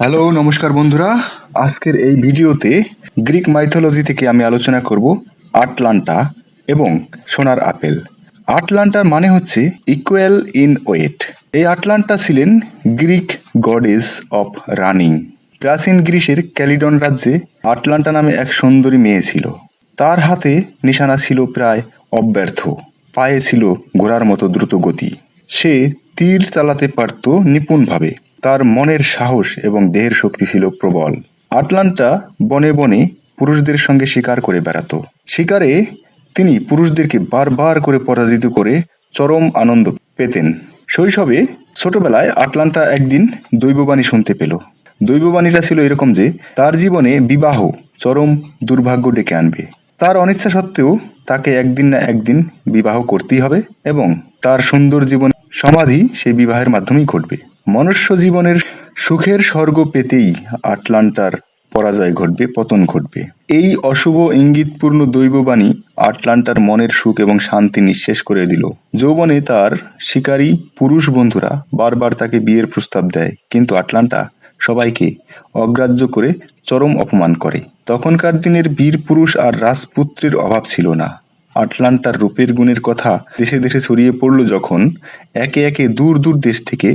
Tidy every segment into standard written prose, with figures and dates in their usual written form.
Hello, নমস্কার বন্ধুরা। আজকের এই ভিডিওতে গ্রিক মাইথোলজি থেকে আমি আলোচনা করব আটলান্টা এবং সোনার আপেল। আটলান্টার মানে হচ্ছে ইকুয়াল ইন ওয়েট। এই আটলান্টা ছিলেন গ্রিক গডেস অফ রানিং। প্রাচীন গ্রিসের ক্যালিডন রাজ্যে আটলান্টা নামে এক সুন্দরী মেয়ে ছিল। তার হাতে নিশানা ছিল প্রায় অব্যর্থ, পায়ে ছিল ঘোড়ার মতো দ্রুত গতি। সে তীর চালাতে পারত নিপুণভাবে। তার মনের সাহস এবং দেহের শক্তি ছিল প্রবল। আটলান্টা বনে বনে পুরুষদের সঙ্গে শিকার করে বেড়াত। শিকারে তিনি পুরুষদেরকে বারবার করে পরাজিত করে চরম আনন্দ পেতেন। শৈশবে ছোটবেলায় আটলান্টা একদিন দৈববাণী শুনতে পেল। দৈববাণীটা ছিল এরকম যে তার জীবনে বিবাহ চরম দুর্ভাগ্য ডেকে আনবে। তার অনিচ্ছা সত্ত্বেও তাকে একদিন না একদিন বিবাহ করতেই হবে এবং তার সুন্দর জীবন সমাধি সেই বিবাহের মাধ্যমেই ঘটবে। মনুষ্য জীবনের সুখের স্বর্গ পেতেই আটলান্টার পরাজয় ঘটবে, পতন ঘটবে। এই অশুভ ইঙ্গিতপূর্ণ দৈববাণী আটলান্টার মনের সুখ এবং শান্তি নিঃশেষ করে দিল। যৌবনে তার শিকারী পুরুষ বন্ধুরা বারবার তাকে বিয়ের প্রস্তাব দেয়, কিন্তু আটলান্টা সবাইকে অগ্রাহ্য করে চরম অপমান করে। তখনকার দিনের বীর পুরুষ আর রাজপুত্রের অভাব ছিল না। আটলান্টার রূপের গুণের কথা দেশে দেশে ছড়িয়ে পড়ল যখন একে একে দূর দূর দেশ থেকে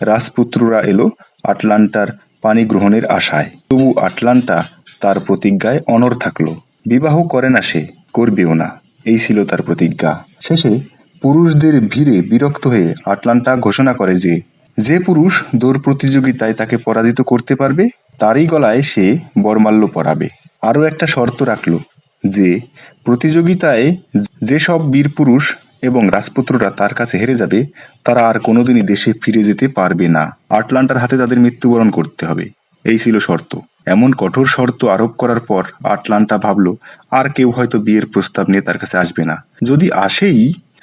রাজপুত্ররা এলো আটলান্টার পানি গ্রহণের আশায়। তবু আটলান্টা তার প্রতিজ্ঞায় অনড় থাকলো। বিবাহ করে না সে, করবেও না, এই ছিল তার প্রতিজ্ঞা। শেষে পুরুষদের ভিড়ে বিরক্ত হয়ে আটলান্টা ঘোষণা করে যে যে পুরুষ দৌড় প্রতিযোগিতায় তাকে পরাজিত করতে পারবে তারই গলায় সে বরমাল্য পরাবে। আরও একটা শর্ত রাখলো যে প্রতিযোগিতায় যেসব বীর পুরুষ এবং রাজপুত্ররা তার কাছে হেরে যাবে তারা আর কোনোদিনই দেশে ফিরে যেতে পারবে না। আটলান্টার হাতে তাদের মৃত্যুবরণ করতে হবে, এই ছিল শর্ত। এমন কঠোর শর্ত আরোপ করার পর আটলান্টা ভাবল আর কেউ হয়তো বিয়ের প্রস্তাব নিয়ে তার কাছে আসবে না। যদি আসেই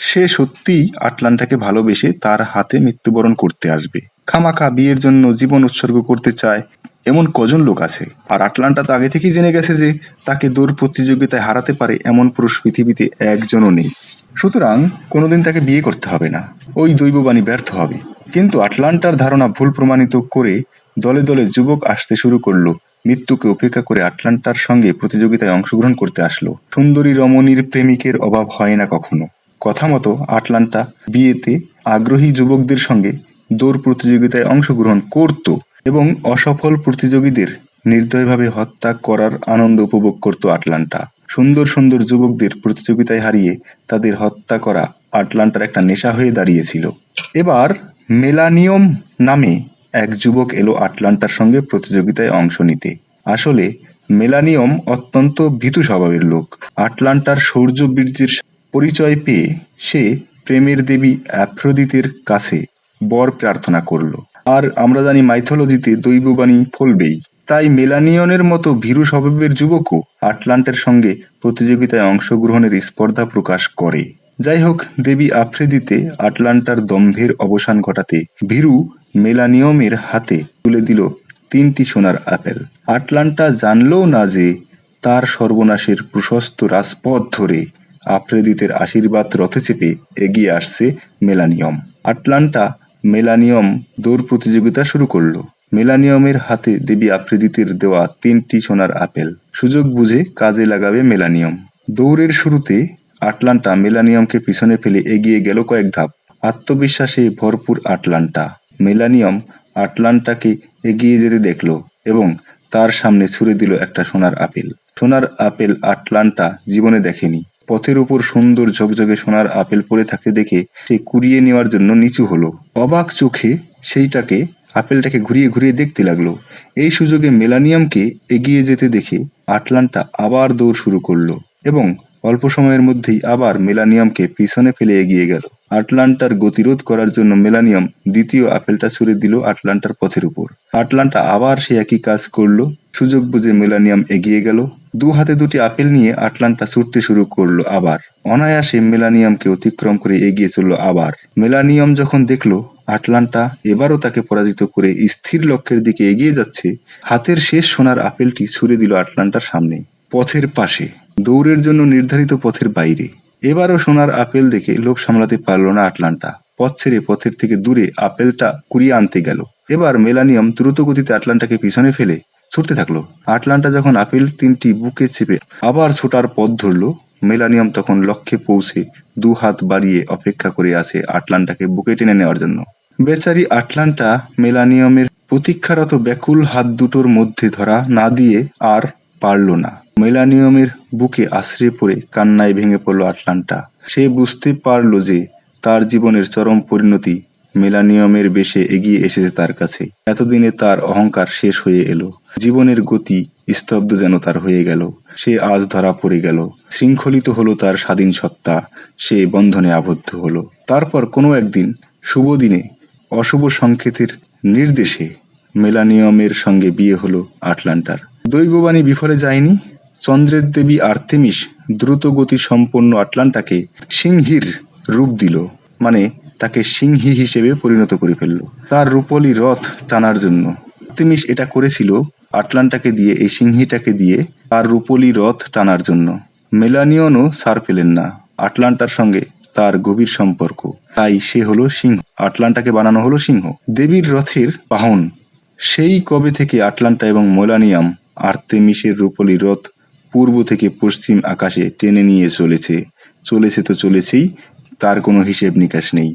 সে সত্যিই আটলান্টাকে ভালোবেসে তার হাতে মৃত্যুবরণ করতে আসবে। খামাখা বিয়ের জন্য জীবন উৎসর্গ করতে চায় এমন কজন লোক আছে? আর আটলান্টা তো আগে থেকেই জেনে গেছে যে তাকে দৌড় প্রতিযোগিতায় হারাতে পারে এমন পুরুষ পৃথিবীতে একজনও নেই। সুতরাং কোনোদিন তাকে বিয়ে করতে হবে না, ওই দৈববাণী ব্যর্থ হবে। কিন্তু আটলান্টার ধারণা ভুল প্রমাণিত করে দলে দলে যুবক আসতে শুরু করলো। মৃত্যুকে উপেক্ষা করে আটলান্টার সঙ্গে প্রতিযোগিতায় অংশগ্রহণ করতে আসলো। সুন্দরী রমণীর প্রেমিকের অভাব হয় না কখনো। কথা মতো আটলান্টা বিয়েতে আগ্রহী যুবকদের সঙ্গে দৌড় প্রতিযোগিতায় অংশগ্রহণ করত এবং অসফল প্রতিযোগীদের নির্দয়ভাবে হত্যা করার আনন্দ উপভোগ করত আটলান্টা। সুন্দর সুন্দর যুবকদের প্রতিযোগিতায় হারিয়ে তাদের হত্যা করা আটলান্টার একটা নেশা হয়ে দাঁড়িয়েছিল। এবার মেলানিয়ম নামে এক যুবক এলো আটলান্টার সঙ্গে প্রতিযোগিতায় অংশ নিতে। আসলে মেলানিয়ম অত্যন্ত ভীতু স্বভাবের লোক। আটলান্টার শৌর্য বীর্যের পরিচয় পেয়ে সে প্রেমের দেবী অ্যাফ্রোদিতের কাছে বর প্রার্থনা করল। আর আমরা জানি মাইথোলজিতে দৈববাণী ফলবেই, তাই মেলানিয়নের মতো ভীরু স্বভাবের যুবকও আটলান্টার সঙ্গে প্রতিযোগিতায় অংশগ্রহণের স্পর্ধা প্রকাশ করে। যাই হোক, দেবী আফ্রোদিতে আটলান্টার দম্ভের অবসান ঘটাতে ভীরু মেলানিয়মের হাতে তুলে দিল 3টি সোনার আপেল। আটলান্টা জানলও না যে তার সর্বনাশের প্রশস্ত রাজপথ ধরে আফ্রোদিতের আশীর্বাদ রথে চেপে এগিয়ে আসছে মেলানিয়ম। আটলান্টা মেলানিয়ম দৌড় প্রতিযোগিতা শুরু করলো। মেলানিয়মের হাতে দেবী আফ্রোদিতের দেওয়া 3টি সোনার আপেল সুযোগ বুঝে কাজে লাগাবে মেলানিয়ম। দৌড়ের শুরুতে আটলান্টা মেলানিয়মকে পিছনে ফেলে এগিয়ে গেল কয়েক ধাপ। আত্মবিশ্বাসে ভরপুর আটলান্টা মেলানিয়ম আটলান্টাকে এগিয়ে যেতে দেখল এবং তার সামনে ছুড়ে দিল একটা সোনার আপেল। সোনার আপেল আটলান্টা জীবনে দেখেনি। পথের উপর সুন্দর ঝকঝকে সোনার আপেল পড়ে থাকতে দেখে সে কুড়িয়ে নেওয়ার জন্য নিচু হলো। অবাক চোখে আপেলটাকে ঘুরিয়ে ঘুরিয়ে দেখতে লাগলো। এই সুযোগে মেলানিয়ামকে এগিয়ে যেতে দেখে আটলান্টা আবার দৌড় শুরু করলো এবং অল্প সময়ের মধ্যেই আবার মেলানিয়ামকে পিছনে ফেলে এগিয়ে গেল। আটলান্টার গতিরোধ করার জন্য মেলানিয়াম দ্বিতীয় আপেলটা ছুড়ে দিল আটলান্টার পথের উপর। আটলান্টা আবার সে একই কাজ করলো। সুযোগ বুঝে মেলানিয়াম এগিয়ে গেল। দু হাতে 2টি আপেল নিয়ে আটলান্টা ছুটতে শুরু করলো আবার। অনায়াসে মেলানিয়ামকে অতিক্রম করে এগিয়ে চলল আবার। মেলানিয়াম যখন দেখলো আটলান্টা এবারও তাকে পরাজিত করে স্থির লক্ষ্যের দিকে এগিয়ে যাচ্ছে, হাতের শেষ সোনার আপেলটি ছুড়ে দিল আটলান্টার সামনে, পথের পাশে, দৌড়ের জন্য নির্ধারিত পথের বাইরে। এবারও সোনার আপেল দেখে লোভ সামলাতে পারল না আটলান্টা। পথ ছেড়ে পথের থেকে দূরে আপেলটা কুড়িয়ে আনতে গেল। এবার মেলানিয়াম দ্রুত গতিতে আটলান্টাকে পিছনে ফেলে ছুটতে থাকলো। আটলান্টা যখন আপেল তিনটি বুকে চেপে আবার ছোটার পথ ধরল, মেলানিয়াম তখন লক্ষ্যে পৌঁছে 2 হাত বাড়িয়ে অপেক্ষা করে আছে আটলান্টাকে বুকে টেনে নেওয়ার জন্য। বেচারি আটলান্টা মেলানিয়ামের প্রতীক্ষারত ব্যাকুল হাত দুটোর মধ্যে ধরা না দিয়ে আর পারল না। মেলানিয়ামের বুকে আছড়ে পড়ে কান্নায় ভেঙে পড়ল আটলান্টা। সে বুঝতে পারল যে তার জীবনের চরম পরিণতি মেলানিয়ামের বেশে এগিয়ে এসেছে তার কাছে। এতদিনে তার অহংকার শেষ হয়ে এলো, জীবনের গতি স্তব্ধ যেন তার হয়ে গেল। সে আজ ধরা পড়ে গেল, শৃঙ্খলিত হলো তার স্বাধীন সত্তা, সে বন্ধনে আবদ্ধ হলো। তারপর কোনো একদিন শুভ দিনে অশুভ সংকেতের নির্দেশে মেলানিয়ামের সঙ্গে বিয়ে হলো আটলান্টার। দৈববাণী বিফলে যায়নি। চন্দ্রের দেবী আর্তেমিস দ্রুত গতি সম্পন্ন আটলান্টাকে সিংহীর রূপ দিল, মানে তাকে সিংহী হিসেবে পরিণত করে ফেলল তার রূপলি রথ টানার জন্য। আর্তেমিস এটা করেছিল আটলান্টাকে দিয়ে, এই সিংহীটাকে দিয়ে তার রূপলি রথ টানার জন্য। মেলানিয়নও ছাড় পেলেন না। আটলান্টার সঙ্গে তার গভীর সম্পর্ক, তাই সে হলো সিংহ। আটলান্টাকে বানানো হলো সিংহ, দেবীর রথের বাহন। সেই কবে থেকে আটলান্টা এবং মেলানিয়াম আর্তেমিসের রূপলি রথ পূর্ব থেকে পশ্চিম আকাশে টেনে নিয়ে চলেছে তো চলেছেই, তার কোনো হিসেব নিকাশ নেই।